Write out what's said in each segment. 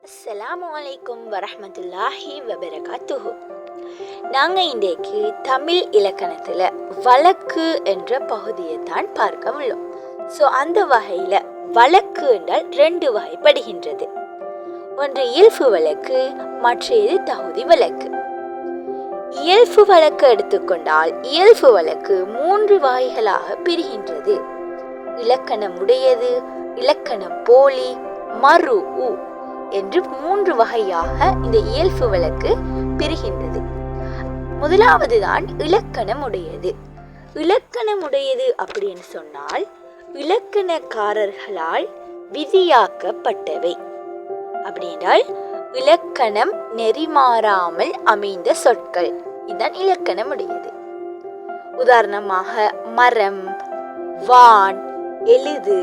அஸ்ஸலாமு அலைக்கும் வரஹ்மத்துல்லாஹி வபரகாத்துஹு. நாங்கள் இன்றைக்கு தமிழ் இலக்கணத்தில் வழக்கு என்ற பகுதியை தான் பார்க்க உள்ளோம். ஸோ அந்த வகையில் வழக்கு என்றால் 2 வகைப்படுகின்றது. ஒன்று இயல்பு வழக்கு, மற்றது தகுதி வழக்கு. இயல்பு வழக்கு எடுத்துக்கொண்டால் இயல்பு வழக்கு 3 வகைகளாக பிரிகின்றது. இலக்கணம் உடையது, இலக்கணம் போலி, மறு என்று 3 வகையாக இந்த இயல்பு வழக்கு பிரிகின்றது. முதலாவது தான் இலக்கணம் உடையது. இலக்கணம் உடையது அப்படின்னு சொன்னால் இலக்கணக்காரர்களால் விதியாக்கப்பட்டவை. அப்படி என்றால் இலக்கணம் நெறிமாறாமல் அமைந்த சொற்கள், இதுதான் இலக்கணம் உடையது. உதாரணமாக மரம், வான், எழுது,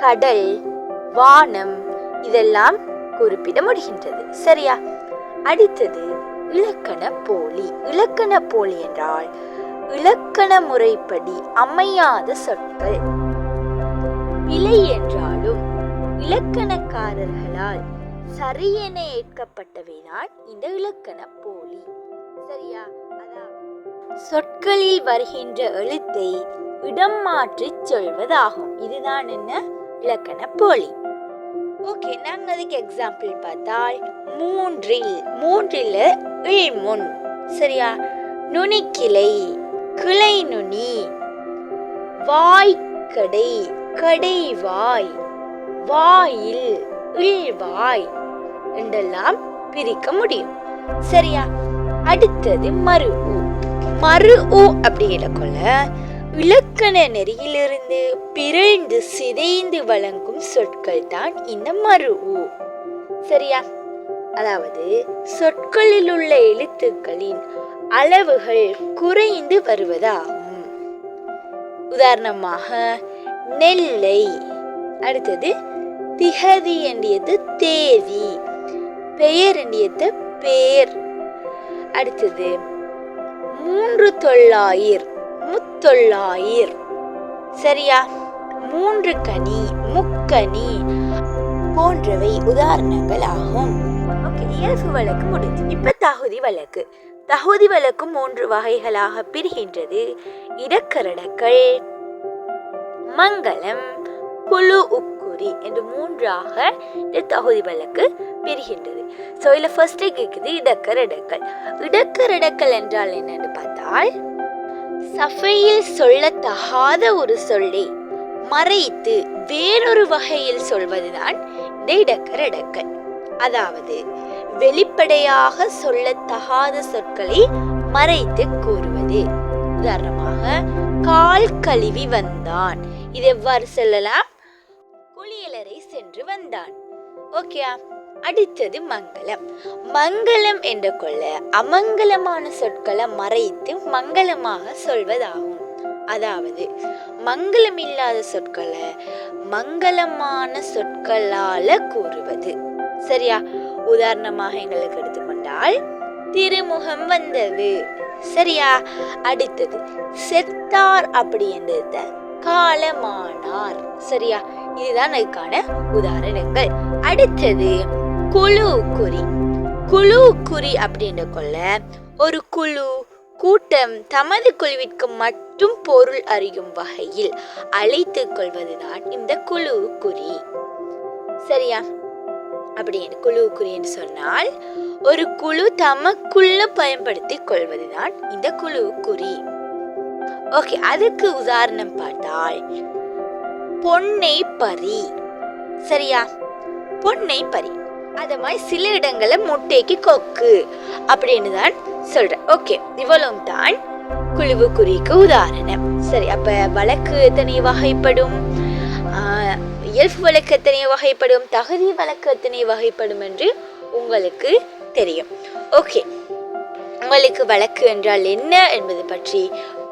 கடல், வானம் இதெல்லாம் குறிப்பிட முடிகின்றது. சரியா? அடுத்தது இலக்கண போலி. இலக்கண போலி என்றால் இலக்கண முறைப்படி அமையாத சொற்கள். பிழை என்றாலும் இலக்கணக்காரர்களால் சரியென ஏற்கப்பட்டவைதான் இந்த இலக்கண போலி. சரியா? அதாவது சொற்களில் வருகின்ற எழுத்தை இடம் மாற்றி சொல்வதாகும். இதுதான் என்ன இலக்கண போலி. ஓகே, நாங்கள் அதுக்கு எக்ஸாம்பிள் பார்த்தால் மூன்றில் இல்முன். சரியா? நுனிக்கிளை, கிளை நுனி, வாய்க்கடை, கடைவாய், வாயில், இல்வாய் என்றெல்லாம் பிரிக்க முடியும். சரியா? அடுத்தது மறு அப்படி கொள்ள இலக்கண நெறியிலிருந்து பிறழ்ந்து சிதைந்து வழங்கும் சொற்கள் தான் இந்த மறு. சரியா? அதாவது சொற்களில் உள்ள எழுத்துக்களின் அளவுகள் குறைந்து வருவதாகும். உதாரணமாக நெல்லை, அடுத்தது திகதி என்றது தேதி, பெயர் என்றது பேர், அடுத்தது 300 முத்தொள்ளாயிர். சரியா? 3 கனி, முக்கனி போன்றவை உதாரணங்கள் ஆகும். ஓகே, இயல்பு வழக்கு முடிஞ்சு. இப்ப தகுதி வழக்கு. தகுதி வழக்கு 3 வகைகளாக பிரிகின்றது. இடக்கரடக்கள், மங்களம், குழு உக்குறி என்று 3ஆக இந்த தகுதி வழக்கு பிரிகின்றது. ஸோ இதில் ஃபர்ஸ்ட் கேட்குது இடக்கரடக்கள். இடக்கரடக்கள் என்றால் என்னன்னு பார்த்தால் சஃபையில் சொல்லத்தகாத ஒரு சொல்லை மறைத்து வேறொரு வகையில் சொல்வதுதான் இந்த இடக்கரடக்கள். அதாவது வெளிப்படையாக சொல்லத்தகாத சொற்களை மறைத்து கூறுவது. உதாரணமாக கால் கழுவி வந்தான், இது எவ்வாறு சொல்லலாம்? குளியலறை சென்று வந்தான். ஓகே. அடுத்தது மங்களம். மங்களம் என்ற கொள்ள அமங்கலமான சொற்களை மறைத்து மங்களமாக சொல்வதாகும். அதாவது மங்களம் இல்லாத சொற்களை மங்களமான சொற்களால கூறுவது. சரியா? உதாரணமாக எங்களுக்கு எடுத்துக்கொண்டால் திருமுகம் வந்தது. சரியா? அடுத்தது செத்தார் அப்படி என்றத காலமானார். சரியா? இதுதான் அதுக்கான உதாரணங்கள். அடுத்தது குழு குறி அப்படின்ற கொள்ள ஒரு குழு கூட்டம் தமது குழுவிற்கு மட்டும் பொருள் அறியும் வகையில் அழைத்துக் கொள்வதுதான் இந்த குழு குறி. சரியா? அப்படி குழு குறி என்று சொன்னால் ஒரு குழு தமக்குள்ள பயன்படுத்திக் கொள்வதுதான் இந்த குழு குறி. ஓகே, அதுக்கு உதாரணம் பார்த்தால் பொன்னை பறி. சரியா? பொன்னை பறி. அத மாதிரி சில இடங்கள்ல முட்டைக்கு கொக்கு அப்படின்னு தான் சொல்றேன். ஓகே, இவ்வளவு தான் குழுவு குறிக்கு உதாரணம். சரி, அப்ப வழக்கு எத்தனை வகைப்படும், இயல்பு வழக்கு எத்தனை வகைப்படும், தகுதி வழக்கு எத்தனை வகைப்படும் என்று உங்களுக்கு தெரியும். ஓகே, உங்களுக்கு வழக்கு என்றால் என்ன என்பது பற்றி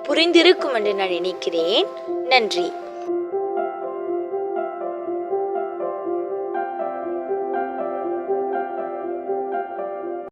புரிந்திருக்கும் என்று நான் நினைக்கிறேன். நன்றி.